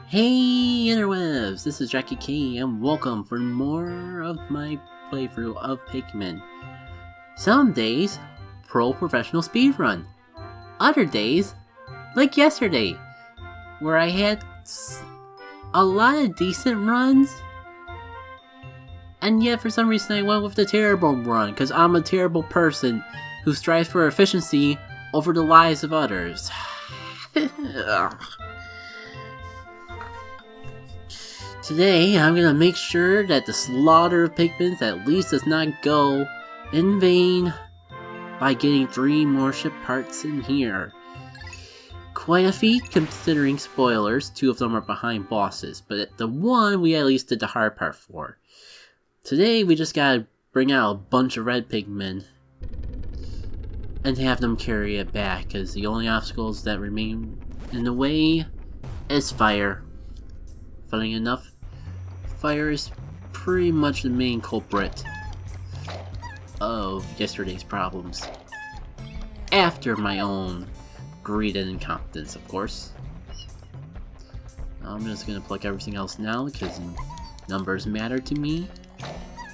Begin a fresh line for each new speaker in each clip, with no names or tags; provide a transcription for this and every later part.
Hey interwebs, this is JackitK and welcome for more of my playthrough of Pikmin. Some days, pro professional speedrun. Other days, like yesterday, where I had a lot of decent runs. And yet for some reason I went with the terrible run, because I'm a terrible person who strives for efficiency over the lives of others. Today, I'm gonna make sure that the slaughter of Pikmin at least does not go in vain by getting 3 more ship parts in here. Quite a feat considering spoilers, 2 of them are behind bosses, but the one we at least did the hard part for. Today, we just gotta bring out a bunch of red Pikmin and have them carry it back, because the only obstacles that remain in the way is fire. Funny enough, fire is pretty much the main culprit of yesterday's problems. After my own greed and incompetence, of course. I'm just gonna pluck everything else now because numbers matter to me.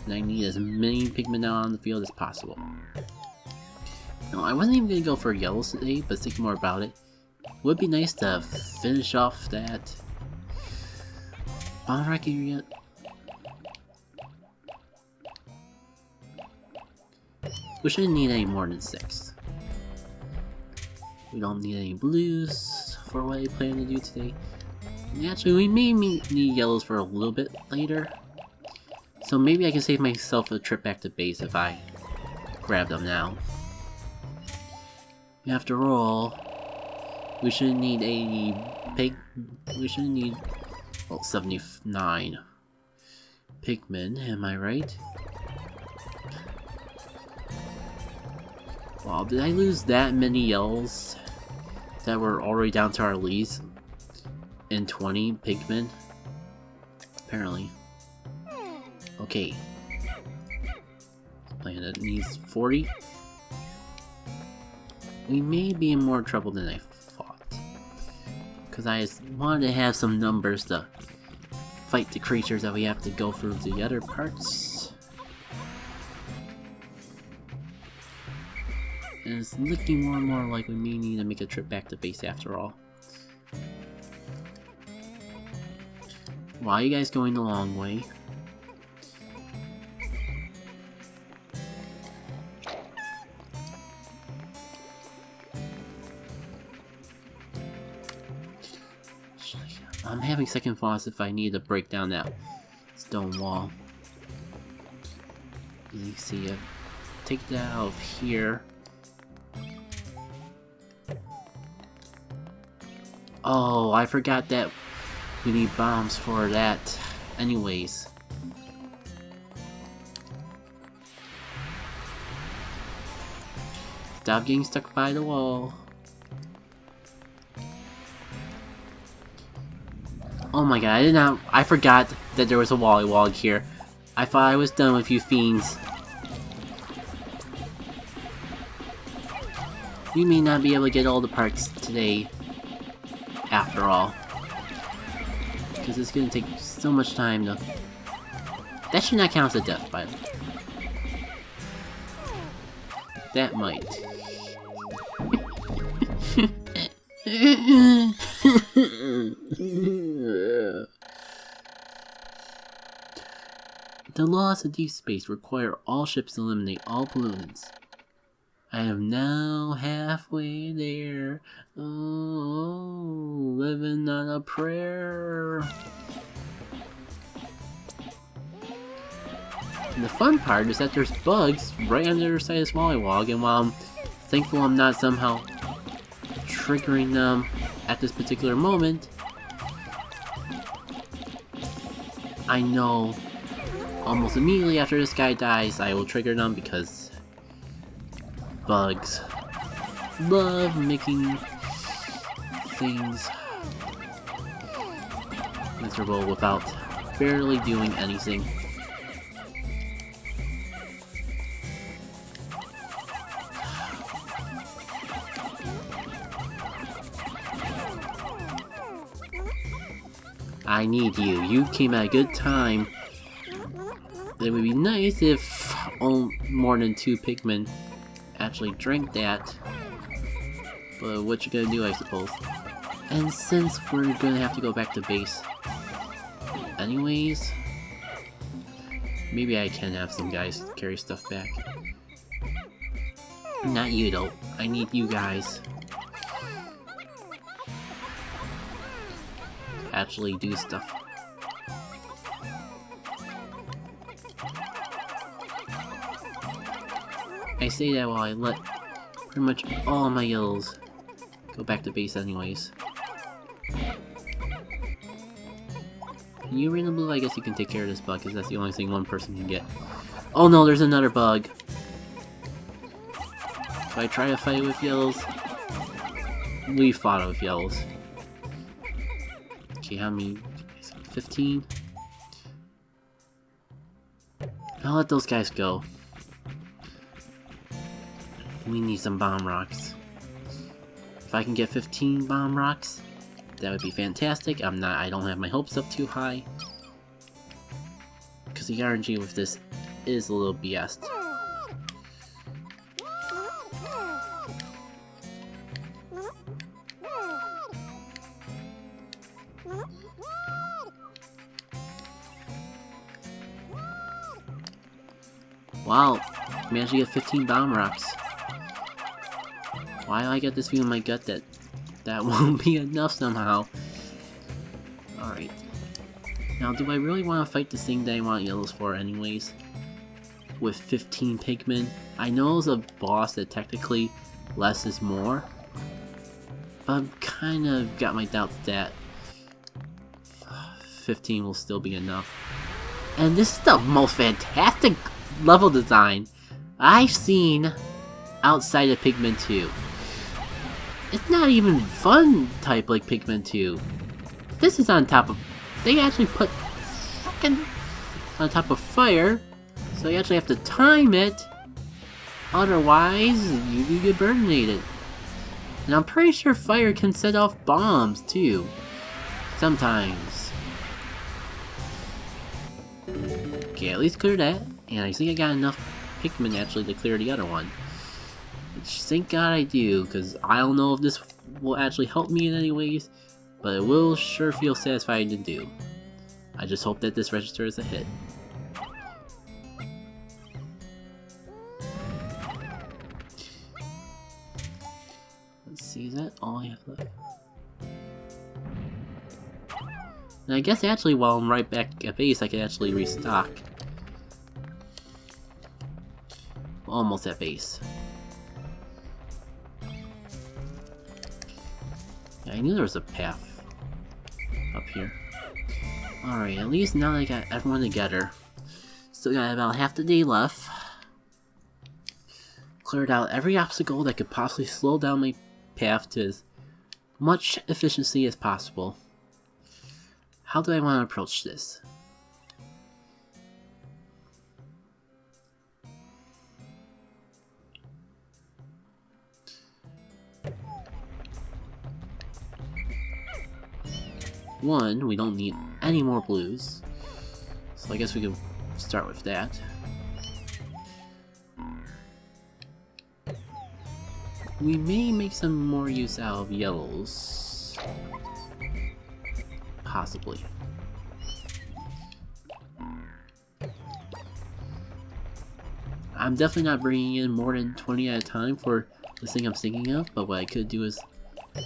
And I need as many Pikmin out on the field as possible. No, I wasn't even gonna go for yellows today, but thinking more about it, would be nice to finish off that bomb rack area. We shouldn't need any more than 6. We don't need any blues for what I plan to do today. And actually, we may need yellows for a little bit later. So maybe I can save myself a trip back to base if I grab them now. After all, we shouldn't need 80 we shouldn't need, well, 79 Pikmin, am I right? Wow, did I lose that many yells that were already down to our leads in 20 Pikmin? Apparently. Okay. Planet needs 40. We may be in more trouble than I thought. Because I just wanted to have some numbers to fight the creatures that we have to go through the other parts. And it's looking more and more like we may need to make a trip back to base after all. Why are you guys going the long way? I'm having second thoughts if I need to break down that stone wall. You see, take that out of here. Oh, I forgot that we need bombs for that. Anyways. Stop getting stuck by the wall. Oh my god, I forgot that there was a Wollywog here. I thought I was done with you fiends. We may not be able to get all the parts today, after all. Because it's gonna take so much time to... That should not count as a death, by the way. That might. The laws of deep space require all ships to eliminate all pollutants. I am now halfway there. Oh, living on a prayer. And the fun part is that there's bugs right on the other side of this Wollywog, and while I'm thankful I'm not somehow triggering them at this particular moment, I know almost immediately after this guy dies I will trigger them, because bugs love making things miserable without barely doing anything. I need you. You came at a good time. It would be nice if more than 2 Pikmin actually drank that. But what you gonna do, I suppose. And since we're gonna have to go back to base anyways, maybe I can have some guys carry stuff back. Not you though. I need you guys to actually do stuff. I say that while I let pretty much all my yellows go back to base anyways. Can you random blue? I guess you can take care of this bug, because that's the only thing one person can get. Oh no, there's another bug! If I try to fight with yellows... We fought with yellows. Okay, how many? 15? I'll let those guys go. We need some bomb rocks. If I can get 15 bomb rocks, that would be fantastic. I don't have my hopes up too high, because the RNG with this is a little BS. Wow, managed to get 15 bomb rocks. Why do I get this feeling in my gut that that won't be enough somehow? Alright. Now, do I really want to fight this thing that I want yellows for anyways? With 15 Pikmin? I know it's a boss that technically less is more, but I've kind of got my doubts that 15 will still be enough. And this is the most fantastic level design I've seen outside of Pikmin 2. It's not even fun type like Pikmin 2. This is on top of... They actually put fucking on top of fire, so you actually have to time it. Otherwise, you get burninated. And I'm pretty sure fire can set off bombs too. Sometimes. Okay, at least clear that. And I think I got enough Pikmin actually to clear the other one. Which thank God I do, because I don't know if this will actually help me in any ways, but it will sure feel satisfying to do. I just hope that this register is a hit. Let's see, is that all I have left? And I guess actually while I'm right back at base, I can actually restock. Almost at base. I knew there was a path up here. Alright, at least now that I got everyone together. Still got about half the day left. Cleared out every obstacle that could possibly slow down my path to as much efficiency as possible. How do I want to approach this? One, we don't need any more blues, so I guess we can start with that. We may make some more use out of yellows. Possibly. I'm definitely not bringing in more than 20 at a time for the thing I'm thinking of, but what I could do is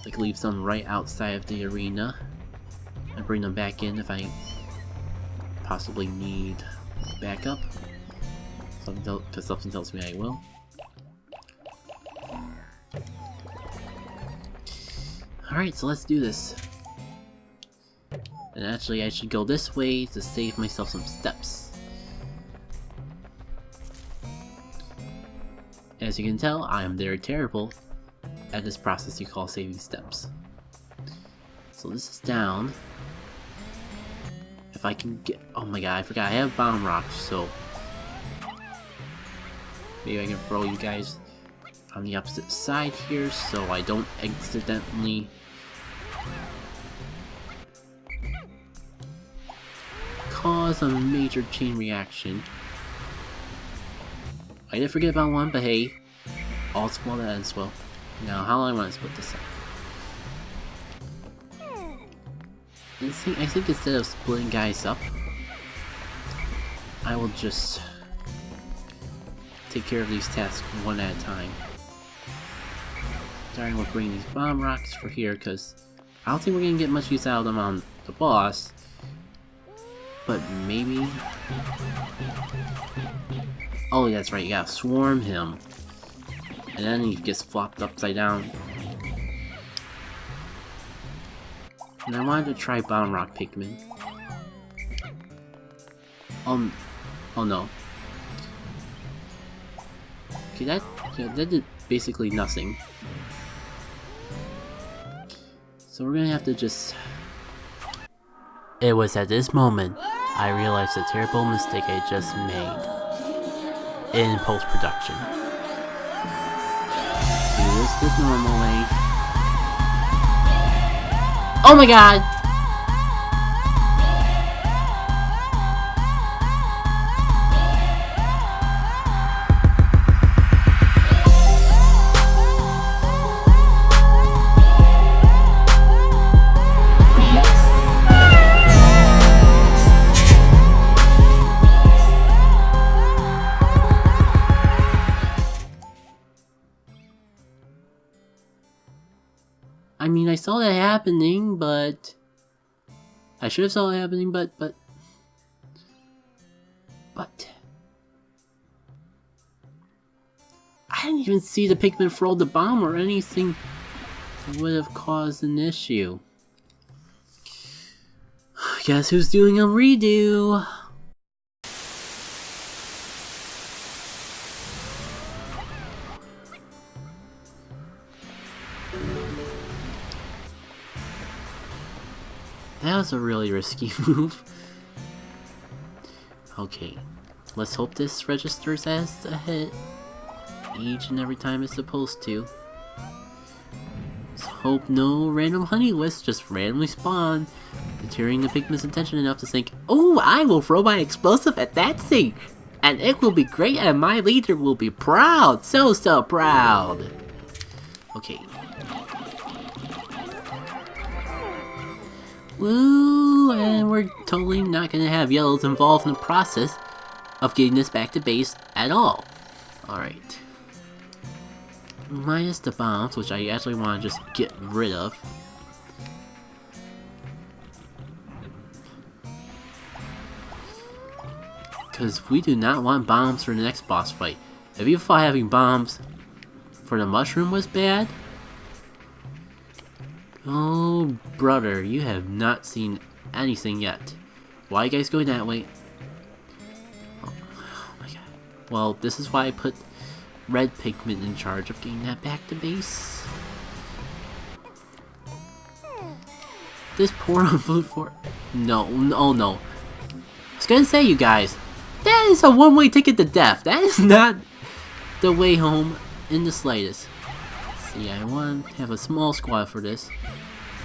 like leave some right outside of the arena and bring them back in if I possibly need backup. Because something tells me I will. Alright, so let's do this. And actually I should go this way to save myself some steps. As you can tell, I am very terrible at this process you call saving steps. So this is down. If I can get... Oh my god, I forgot I have bomb rocks, so... Maybe I can throw you guys on the opposite side here so I don't accidentally cause a major chain reaction. I did forget about one, but hey, all's well that ends well. Now, how do I want to split this up? I think instead of splitting guys up, I will just take care of these tasks one at a time. Starting with bringing these bomb rocks for here, because I don't think we're gonna get much use out of them on the boss. But maybe... Oh, that's right, you gotta swarm him. And then he gets flopped upside down. And I wanted to try Bomb Rock Pikmin. Oh no. Okay, that did basically nothing. So we're gonna have to just... It was at this moment I realized the terrible mistake I just made in post-production. Do this the normal way. Oh my god! I mean, I saw that happening, but... I should have saw it happening, but... I didn't even see the Pikmin throw the bomb or anything that would have caused an issue. Guess who's doing a redo? That was a really risky move. Okay, let's hope this registers as a hit each and every time it's supposed to. Let's hope no random honey wisps just randomly spawn, deterring the Pikmin's attention enough to think, "Oh, I will throw my explosive at that thing, and it will be great and my leader will be proud, so proud." Okay. Woo, and we're totally not gonna have yellows involved in the process of getting this back to base at all. Alright. Minus the bombs, which I actually want to just get rid of. Because we do not want bombs for the next boss fight. If you thought having bombs for the mushroom was bad, oh, brother, you have not seen anything yet. Why are you guys going that way? Oh my god. Well, this is why I put Red Pikmin in charge of getting that back to base. This poor food for... No, oh no. I was gonna say, you guys, that is a one-way ticket to death. That is not the way home in the slightest. Let's see, I want to have a small squad for this.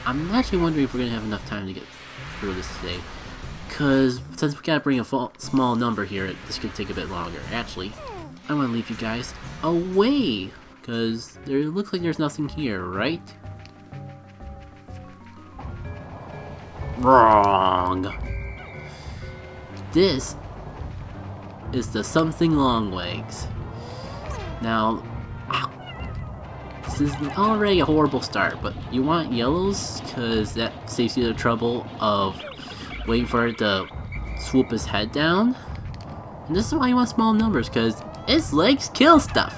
I'm actually wondering if we're gonna have enough time to get through this today, cause since we gotta bring a small number here, this could take a bit longer. Actually, I want to leave you guys away, cause there looks like there's nothing here, right? Wrong. This is the something long legs. Now. This is already a horrible start, but you want yellows because that saves you the trouble of waiting for it to swoop his head down. And this is why you want small numbers, because its legs kill stuff.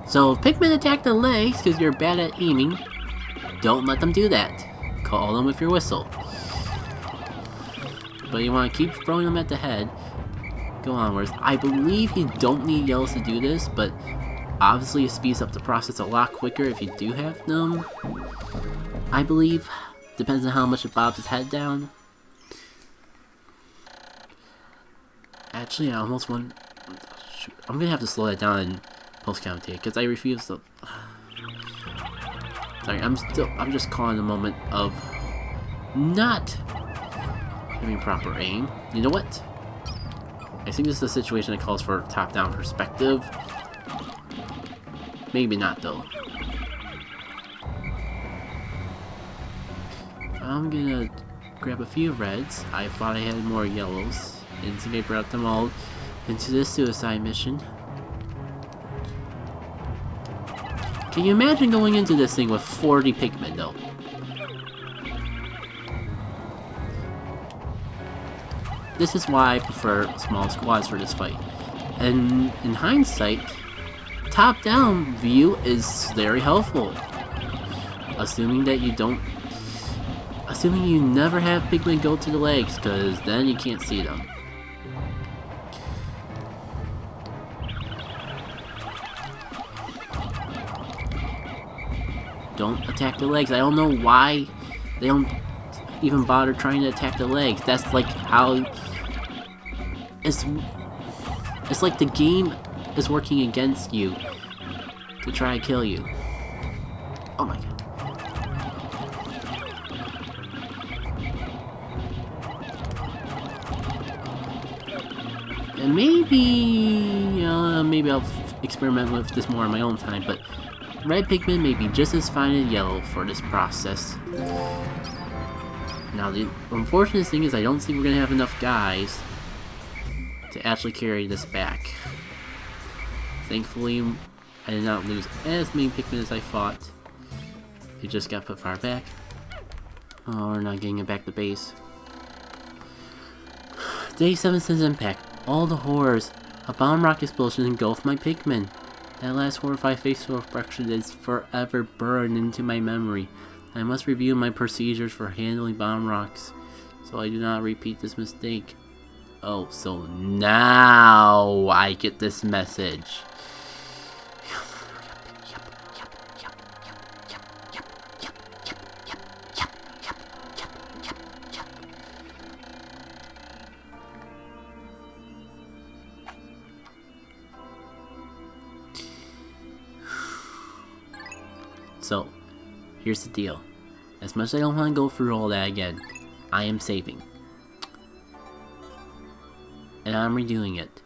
So if Pikmin attack the legs because you're bad at aiming, don't let them do that. Call them with your whistle. But you want to keep throwing them at the head. Go onwards. I believe you don't need yellows to do this, but obviously it speeds up the process a lot quicker if you do have them. I believe. Depends on how much it bobs his head down. Actually, I almost want... Shoot, I'm gonna have to slow that down in post-commentate because I refuse to... Sorry, I'm just calling the moment of not having proper aim. You know what? I think this is a situation that calls for top-down perspective. Maybe not, though. I'm gonna grab a few reds. I thought I had more yellows. Didn't think I brought them all into this suicide mission. Can you imagine going into this thing with 40 Pikmin, though? This is why I prefer small squads for this fight. And in hindsight, top-down view is very helpful. Assuming that you don't... Assuming you never have Pikmin go to the legs, because then you can't see them. Don't attack the legs. I don't know why they don't even bother trying to attack the legs. That's like how... It's like the game is working against you to try to kill you. Oh my god. And maybe I'll experiment with this more on my own time, but red Pikmin may be just as fine as yellow for this process. Now the unfortunate thing is I don't think we're gonna have enough guys to actually carry this back. Thankfully, I did not lose as many Pikmin as I thought. They just got put far back. Oh, we're not getting it back to base. Day 7 since impact. All the horrors. A bomb rock explosion engulfed my Pikmin. That last horrified facial expression is forever burned into my memory. I must review my procedures for handling bomb rocks, so I do not repeat this mistake. Oh, so now I get this message. So, here's the deal. As much as I don't want to go through all that again, I am saving. And I'm redoing it.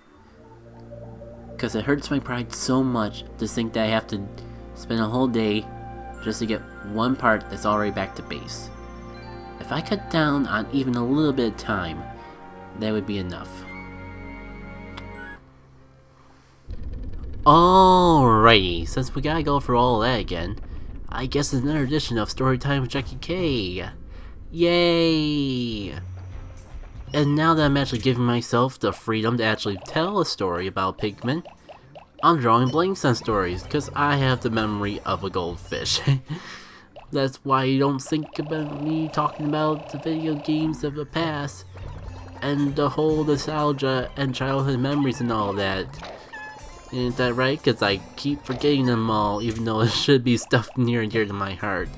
Because it hurts my pride so much to think that I have to spend a whole day just to get one part that's already back to base. If I cut down on even a little bit of time, that would be enough. Alrighty, since we gotta go through all that again, I guess it's another edition of Storytime with JackitK. Yay! And now that I'm actually giving myself the freedom to actually tell a story about Pikmin, I'm drawing blanks on stories, because I have the memory of a goldfish. That's why you don't think about me talking about the video games of the past, and the whole nostalgia and childhood memories and all that. Isn't that right? Because I keep forgetting them all, even though it should be stuff near and dear to my heart.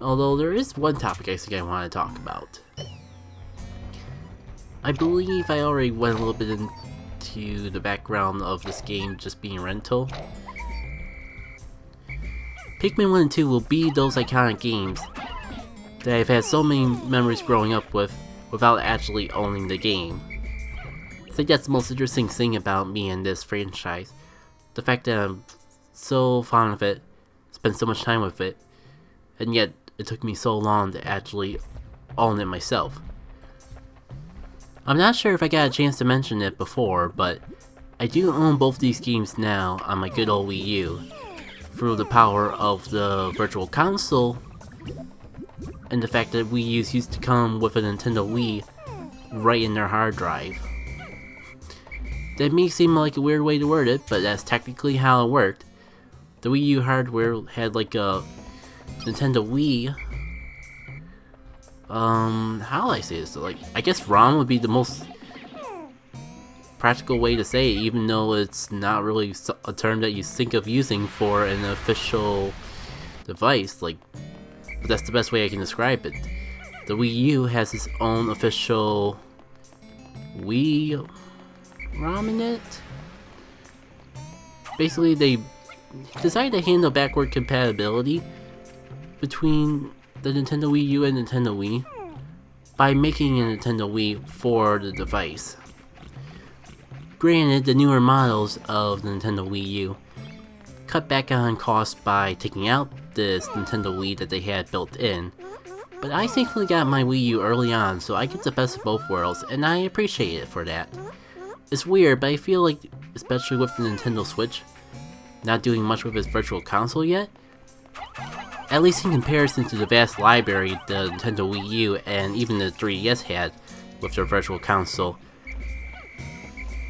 Although there is one topic I think I want to talk about. I believe I already went a little bit into the background of this game just being rental. Pikmin 1 and 2 will be those iconic games that I've had so many memories growing up with without actually owning the game. I think that's the most interesting thing about me and this franchise. The fact that I'm so fond of it, spent so much time with it, and yet it took me so long to actually own it myself. I'm not sure if I got a chance to mention it before, but I do own both these games now on my good old Wii U through the power of the Virtual Console and the fact that Wii U's used to come with a Nintendo Wii right in their hard drive. That may seem like a weird way to word it, but that's technically how it worked. The Wii U hardware had like a Nintendo Wii. How do I say this? Like, I guess ROM would be the most practical way to say it, even though it's not really a term that you think of using for an official device. Like, but that's the best way I can describe it. The Wii U has its own official Wii ROM in it. Basically, they decided to handle backward compatibility between the Nintendo Wii U and Nintendo Wii. by making a Nintendo Wii for the device. Granted, the newer models of the Nintendo Wii U cut back on costs by taking out this Nintendo Wii that they had built in, but I thankfully got my Wii U early on, so I get the best of both worlds, and I appreciate it for that. It's weird, but I feel like, especially with the Nintendo Switch not doing much with its Virtual Console yet, at least in comparison to the vast library the Nintendo Wii U and even the 3DS had with their Virtual Console,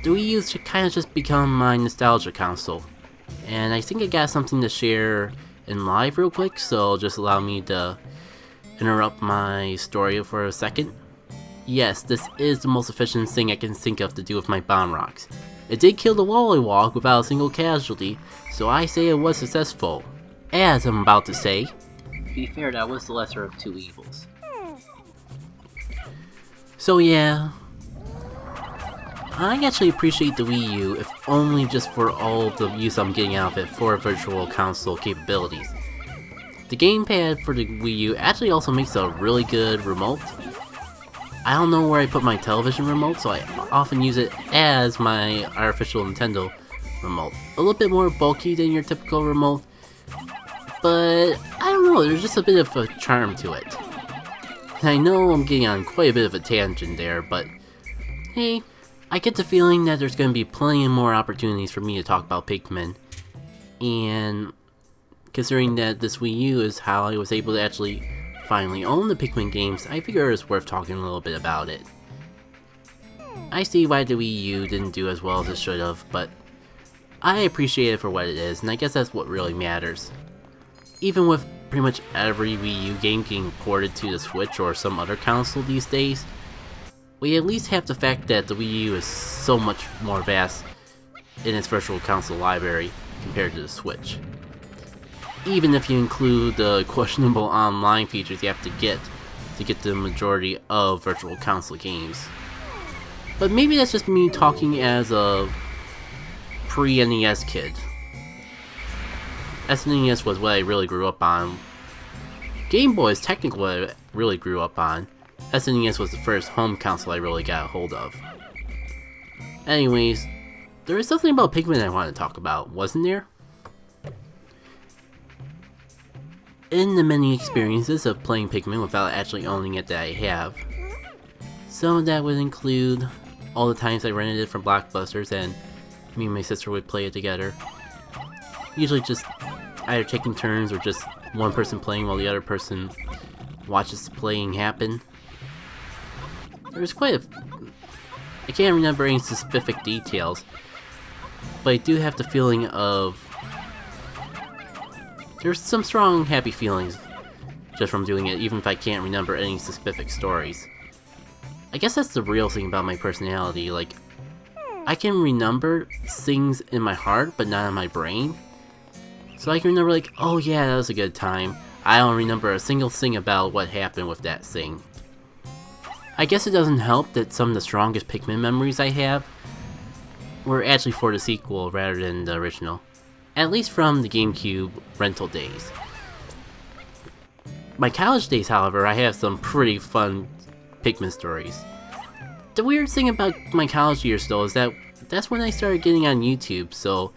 the Wii U should kind of just become my nostalgia console. And I think I got something to share in live real quick, so just allow me to interrupt my story for a second. Yes, this is the most efficient thing I can think of to do with my bomb rocks. It did kill the Lollywog without a single casualty, so I say it was successful. As I'm about to say, to be fair, that was the lesser of two evils. So yeah, I actually appreciate the Wii U, if only just for all the use I'm getting out of it for Virtual Console capabilities. The gamepad for the Wii U actually also makes a really good remote. I don't know where I put my television remote, so I often use it as my artificial Nintendo remote. A little bit more bulky than your typical remote, but I don't know, there's just a bit of a charm to it. And I know I'm getting on quite a bit of a tangent there, but hey, I get the feeling that there's going to be plenty more opportunities for me to talk about Pikmin, and considering that this Wii U is how I was able to actually finally own the Pikmin games, I figure it's worth talking a little bit about it. I see why the Wii U didn't do as well as it should have, but I appreciate it for what it is, and I guess that's what really matters. Even with pretty much every Wii U game getting ported to the Switch or some other console these days, we at least have the fact that the Wii U is so much more vast in its Virtual Console library compared to the Switch. Even if you include the questionable online features you have to get the majority of Virtual Console games. But maybe that's just me talking as a pre-NES kid. SNES was what I really grew up on. Game Boy is technically what I really grew up on. SNES was the first home console I really got a hold of. Anyways, there is something about Pikmin I want to talk about, wasn't there? In the many experiences of playing Pikmin without actually owning it that I have, some of that would include all the times I rented it from Blockbusters and me and my sister would play it together. Usually just either taking turns or just one person playing while the other person watches the playing happen. There's quite a... I can't remember any specific details, but I do have the feeling of... There's some strong, happy feelings just from doing it, even if I can't remember any specific stories. I guess that's the real thing about my personality, like, I can remember things in my heart, but not in my brain. So I can remember like, oh yeah, that was a good time. I don't remember a single thing about what happened with that thing. I guess it doesn't help that some of the strongest Pikmin memories I have were actually for the sequel rather than the original. At least from the GameCube rental days. My college days, however, I have some pretty fun Pikmin stories. The weird thing about my college years though is that that's when I started getting on YouTube, so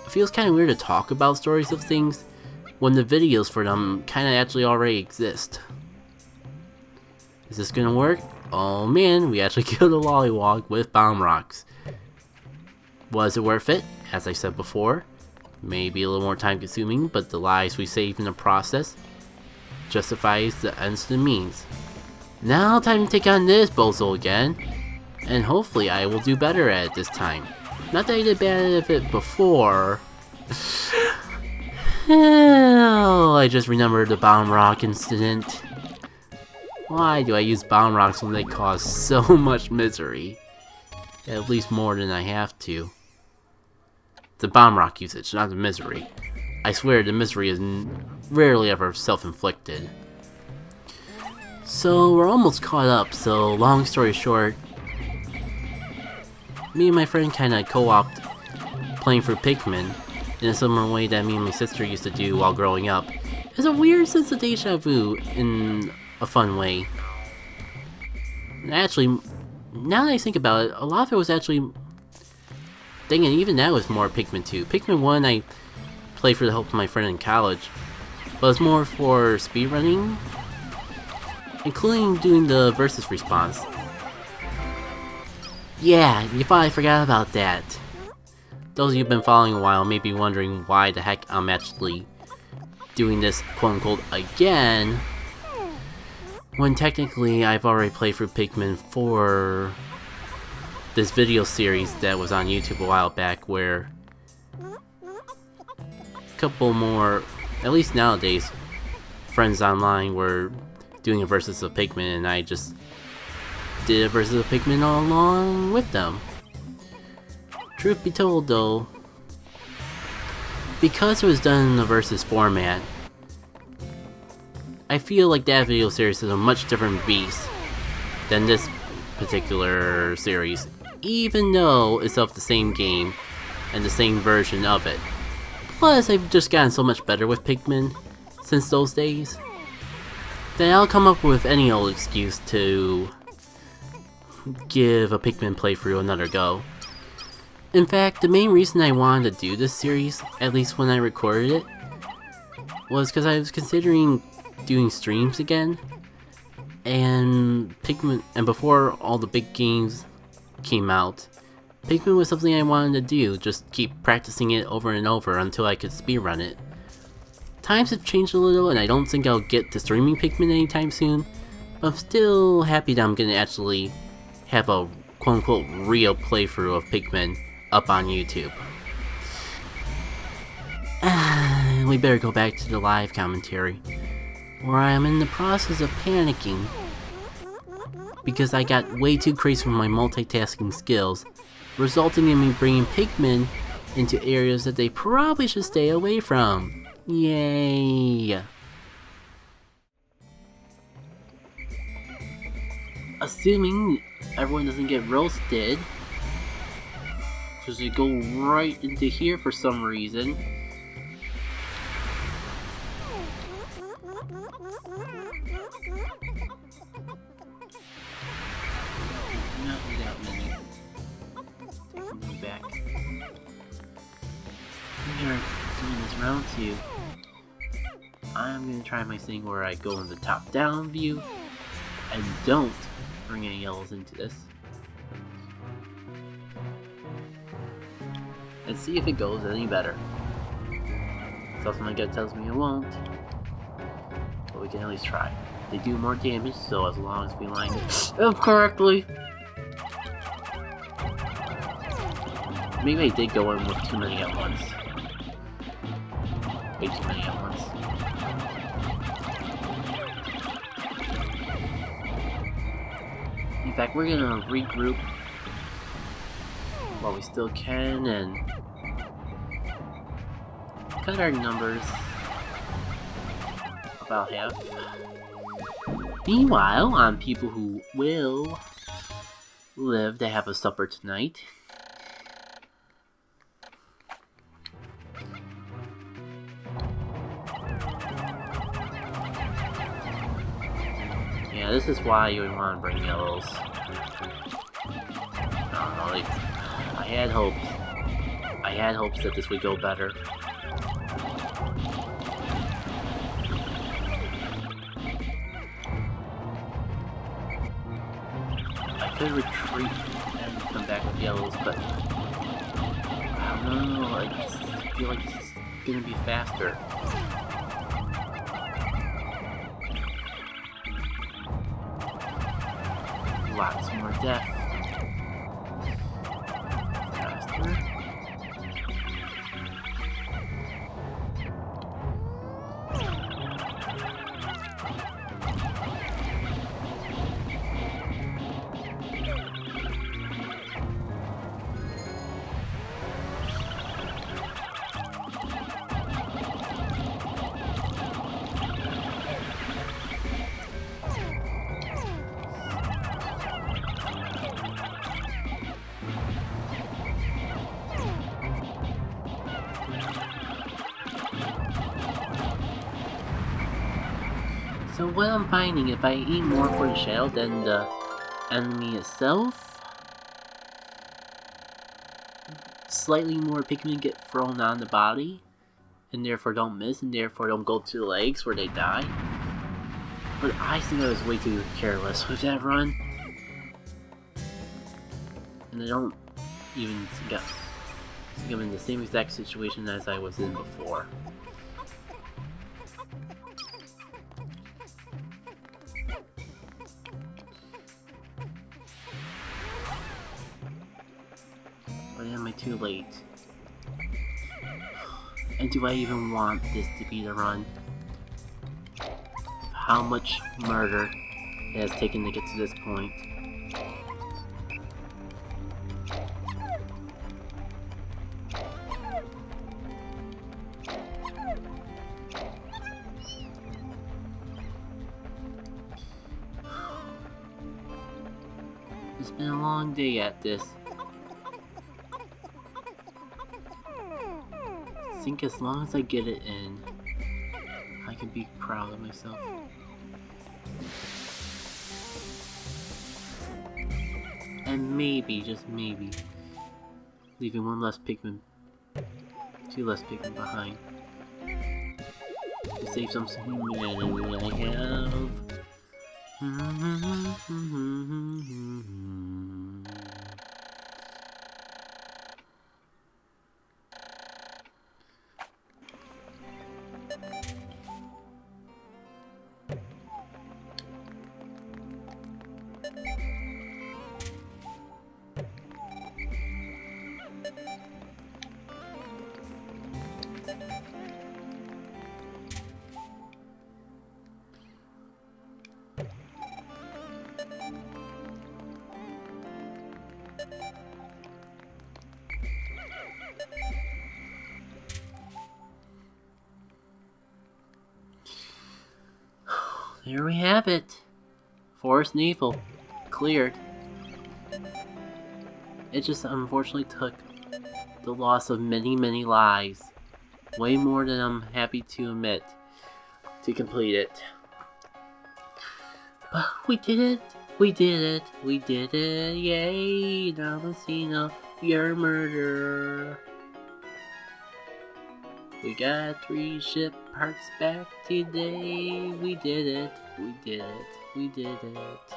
it feels kind of weird to talk about stories of things when the videos for them kind of actually already exist. Is this gonna work? Oh man, we actually killed a Lollywog with bomb rocks. Was it worth it? As I said before, maybe a little more time consuming, but the lives we saved in the process justifies the ends to the means. Now time to take on this bozo again, and hopefully I will do better at it this time. Not that I did bad at it before. Hell, I just remembered the bomb rock incident. Why do I use bomb rocks when they cause so much misery? At least more than I have to. The bomb rock usage, not the misery. I swear the misery is rarely ever self-inflicted. So we're almost caught up, so long story short, me and my friend kinda co-opted playing for Pikmin in a similar way that me and my sister used to do while growing up. It's a weird sense of deja vu in a fun way. And actually, now that I think about it, a lot of it was actually... Dang it, even that was more Pikmin 2. Pikmin 1 I played for the help of my friend in college, but it's more for speedrunning, including doing the versus response. Yeah, you thought I forgot about that. Those of you who've been following a while may be wondering why the heck I'm actually doing this quote-unquote again, when technically I've already played through Pikmin 4, this video series that was on YouTube a while back, where a couple more, at least nowadays, friends online were doing a versus of Pikmin, and I just did a versus of Pikmin along with them. Truth be told though, because it was done in the versus format, I feel like that video series is a much different beast than this particular series, even though it's of the same game and the same version of it. Plus, I've just gotten so much better with Pikmin since those days that I'll come up with any old excuse to give a Pikmin playthrough another go. In fact, the main reason I wanted to do this series, at least when I recorded it, was because I was considering doing streams again, and Pikmin, and before all the big games came out, Pikmin was something I wanted to do, just keep practicing it over and over until I could speedrun it. Times have changed a little, and I don't think I'll get to streaming Pikmin anytime soon, but I'm still happy that I'm gonna actually have a quote-unquote real playthrough of Pikmin up on YouTube. We better go back to the live commentary, where I am in the process of panicking because I got way too crazy with my multitasking skills, resulting in me bringing Pikmin into areas that they probably should stay away from. Yay! Assuming everyone doesn't get roasted, because they go right into here for some reason. Not that many. Coming back. We are doing this round 2. I'm gonna try my thing where I go in the top-down view and don't bring any yellows into this. And see if it goes any better. Something my gut tells me it won't, but we can at least try. They do more damage, so as long as we line it up correctly. Maybe I did go in with too many at once. Way too many at once. In fact, we're gonna regroup while we still can and cut our numbers about half. Meanwhile, on people who will live to have a supper tonight, yeah, this is why you would want to bring yellows. I don't know, like, I had hopes that this would go better. I could retreat and come back with yellows, but I don't know, I just feel like this is gonna be faster. Lots more death. Faster. So what I'm finding, if I aim more for the shell, then the enemy itself. Slightly more Pikmin get thrown on the body, and therefore don't miss, and therefore don't go to the legs where they die. But I think I was way too careless with that run. And I don't even think I'm in the same exact situation as I was in before. But am I too late? And do I even want this to be the run? How much murder it has taken to get to this point. It's been a long day at this. I think as long as I get it in, I can be proud of myself. And maybe, just maybe, leaving one less Pikmin, two less Pikmin behind. To save some humanity I have. There we have it. Forest Navel cleared. It just unfortunately took the loss of many, many lives, way more than I'm happy to admit, to complete it. But we did it! We did it! We did it! Yay! Namasina, you're a murderer! We got 3 ship parts back today. We did it. We did it. We did it.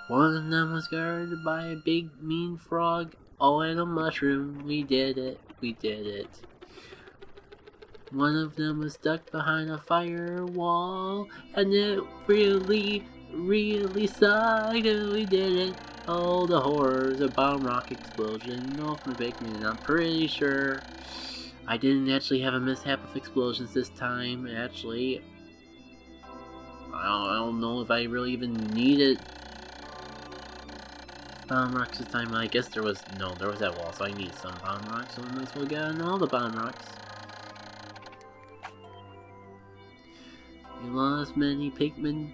One of them was guarded by a big mean frog. Oh, and a mushroom. We did it. We did it. One of them was stuck behind a firewall, and it really, really sucked. And we did it. Oh, the horrors! A bomb rock explosion. No, from Pikmin. I'm pretty sure I didn't actually have a mishap of explosions this time. Actually, I don't know if I really even needed bomb rocks this time. I guess there was that wall, so I need some bomb rocks, so I might as well get on all the bomb rocks. You lost many Pikmin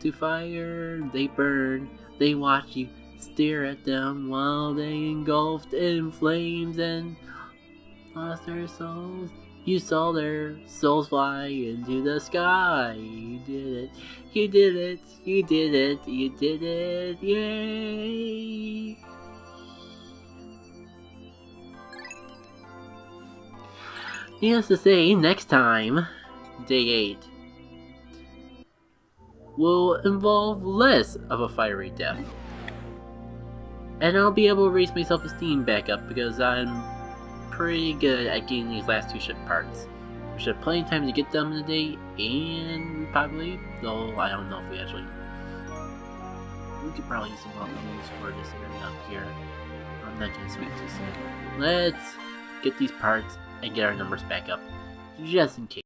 to fire. They burn. They watch you stare at them while they engulfed in flames and lost their souls. You saw their souls fly into the sky. You did it. You did it. You did it. You did it. Yay! Needless to say, next time, day 8 will involve less of a fiery death. And I'll be able to raise my self-esteem back up because I'm pretty good at getting these last 2 ship parts. We should have plenty of time to get them in a day, and probably, though I don't know if we could probably use some moves for this area up here. I'm not gonna speak too soon. Let's get these parts and get our numbers back up, just in case.